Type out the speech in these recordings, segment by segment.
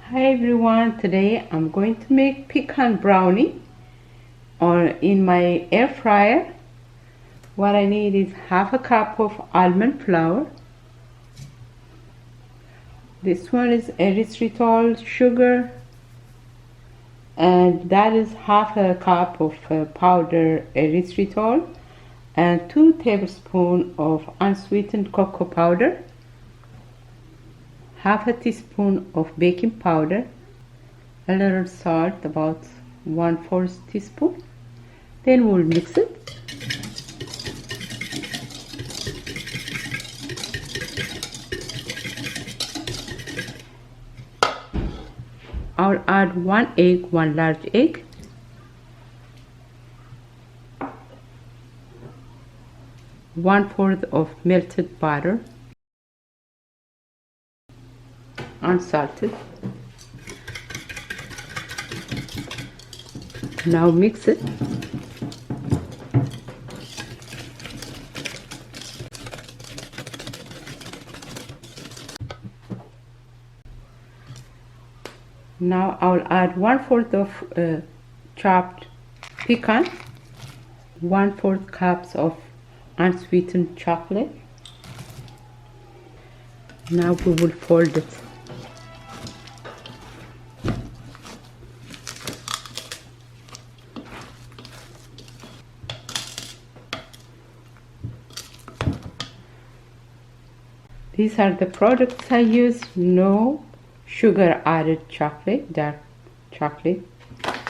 Hi everyone, today I'm going to make pecan brownie in my air fryer. What I need is half a cup of almond flour. This one is erythritol sugar, and that is half a cup of powder erythritol and 2 tablespoons of unsweetened cocoa powder, half a teaspoon of baking powder, a little salt, about 1/4 teaspoon. Then we'll mix it. I'll add 1 egg, 1 large egg, one-fourth of melted butter, unsalted. Now mix it. Now I'll add 1/4 of chopped pecan, 1/4 cups of unsweetened chocolate. Now we will fold it. These are the products I use. No sugar added chocolate, dark chocolate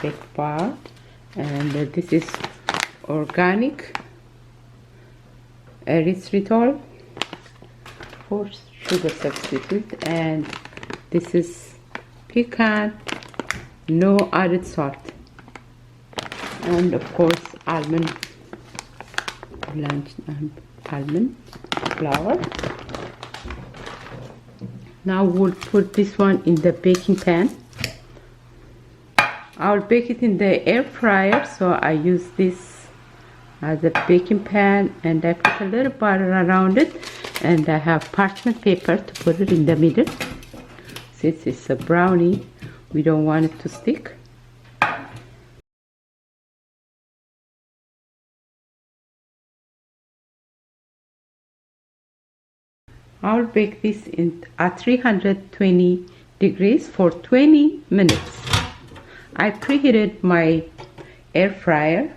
baked bar, and this is organic erythritol for sugar substitute, and this is pecan, no added salt, and of course almond blanched almond flour. Now we'll put this one in the baking pan. I'll bake it in the air fryer, so I use this as a baking pan, and I put a little butter around it, and I have parchment paper to put it in the middle. Since it's a brownie, we don't want it to stick. I'll bake this at 320 degrees for 20 minutes. I preheated my air fryer.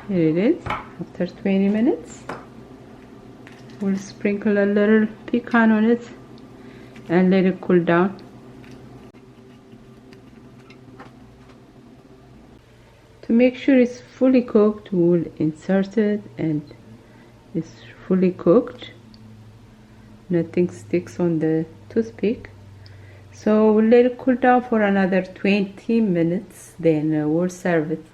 Here it is after 20 minutes. We'll sprinkle a little pecan on it and let it cool down. To make sure it's fully cooked, we'll insert it and it's fully cooked. Nothing sticks on the toothpick. So we'll let it cool down for another 20 minutes, then we'll serve it.